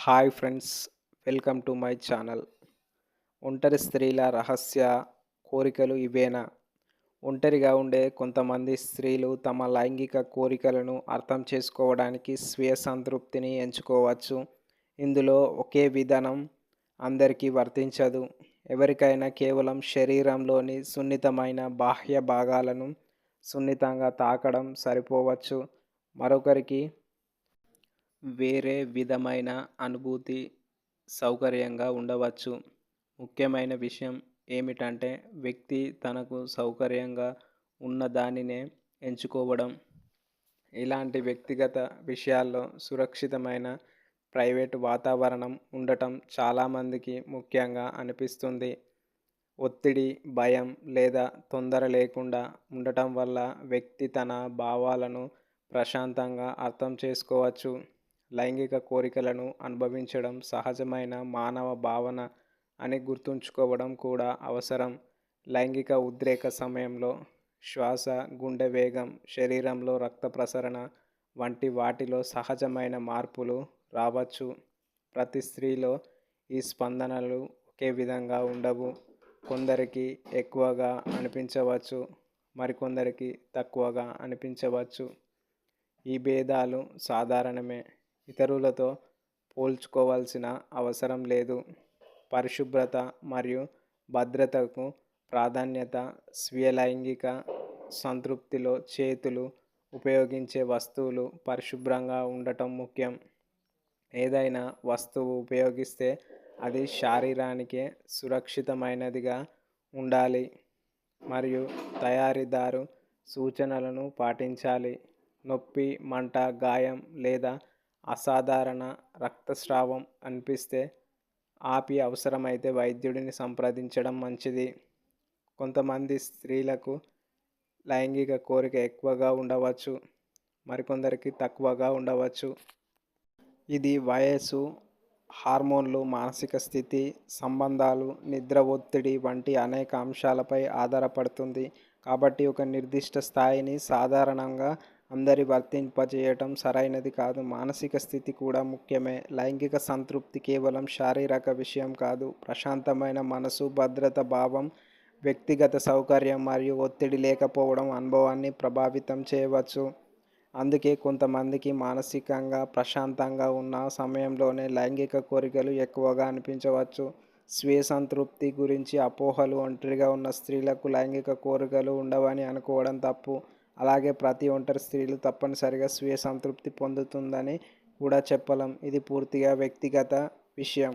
Hi friends, welcome to my channel. ఒంటరి స్త్రీల రహస్య కోరికలు ఇవేనా? ఒంటరిగా ఉండే కొంతమంది స్త్రీలు తమ లైంగిక కోరికలను అర్థం చేసుకోవడానికి స్వీయ సంతృప్తిని ఎంచుకోవచ్చు. ఇందులో ఒకే విధానం అందరికీ వర్తించదు. ఎవరికైనా కేవలం శరీరంలోని సున్నితమైన బాహ్య భాగాలను సున్నితంగా తాకడం సరిపోవచ్చు. మరొకరికి వేరే విధమైన అనుభూతి సౌకర్యంగా ఉండవచ్చు. ముఖ్యమైన విషయం ఏమిటంటే వ్యక్తి తనకు సౌకర్యంగా ఉన్న దానినే ఎంచుకోవడం. ఇలాంటి వ్యక్తిగత విషయాల్లో సురక్షితమైన ప్రైవేట్ వాతావరణం ఉండటం చాలామందికి ముఖ్యంగా అనిపిస్తుంది. ఒత్తిడి, భయం లేదా తొందర లేకుండా ఉండటం వల్ల వ్యక్తి తన భావాలను ప్రశాంతంగా అర్థం చేసుకోవచ్చు. లైంగిక కోరికలను అనుభవించడం సహజమైన మానవ భావన అని గుర్తుంచుకోవడం కూడా అవసరం. లైంగిక ఉద్రేక సమయంలో శ్వాస, గుండె వేగం, శరీరంలో రక్త ప్రసరణ వంటి వాటిలో సహజమైన మార్పులు రావచ్చు. ప్రతి స్త్రీలో ఈ స్పందనలు ఒకే విధంగా ఉండవు. కొందరికి ఎక్కువగా అనిపించవచ్చు, మరికొందరికి తక్కువగా అనిపించవచ్చు. ఈ భేదాలు సాధారణమే. ఇతరులతో పోల్చుకోవాల్సిన అవసరం లేదు. పరిశుభ్రత మరియు భద్రతకు ప్రాధాన్యత. స్వీయ లైంగిక సంతృప్తిలో చేతులు ఉపయోగించే వస్తువులు పరిశుభ్రంగా ఉండటం ముఖ్యం. ఏదైనా వస్తువు ఉపయోగిస్తే అది శరీరానికే సురక్షితమైనదిగా ఉండాలి మరియు తయారీదారు సూచనలను పాటించాలి. నొప్పి, మంట, గాయం లేదా అసాధారణ రక్తస్రావం అనిపిస్తే ఆపి అవసరమైతే వైద్యుడిని సంప్రదించడం మంచిది. కొంతమంది స్త్రీలకు లైంగిక కోరిక ఎక్కువగా ఉండవచ్చు, మరికొందరికి తక్కువగా ఉండవచ్చు. ఇది వయస్సు, హార్మోన్లు, మానసిక స్థితి, సంబంధాలు, నిద్ర ఒత్తిడి వంటి అనేక అంశాలపై ఆధారపడుతుంది. కాబట్టి ఒక నిర్దిష్ట స్థాయిని సాధారణంగా అందరి వర్తింపజేయటం సరైనది కాదు. మానసిక స్థితి కూడా ముఖ్యమే. లైంగిక సంతృప్తి కేవలం శారీరక విషయం కాదు. ప్రశాంతమైన మనసు, భద్రత భావం, వ్యక్తిగత సౌకర్యం మరియు ఒత్తిడి లేకపోవడం అనుభవాన్ని ప్రభావితం చేయవచ్చు. అందుకే కొంతమందికి మానసికంగా ప్రశాంతంగా ఉన్న సమయంలోనే లైంగిక కోరికలు ఎక్కువగా అనిపించవచ్చు. స్వీయ సంతృప్తి గురించి అపోహలు. ఒంటరిగా ఉన్న స్త్రీలకు లైంగిక కోరికలు ఉండవని అనుకోవడం తప్పు. అలాగే ప్రతి ఒంటరి స్త్రీలు తప్పనిసరిగా స్వీయ సంతృప్తి పొందుతుందని కూడా చెప్పలేం. ఇది పూర్తిగా వ్యక్తిగత విషయం.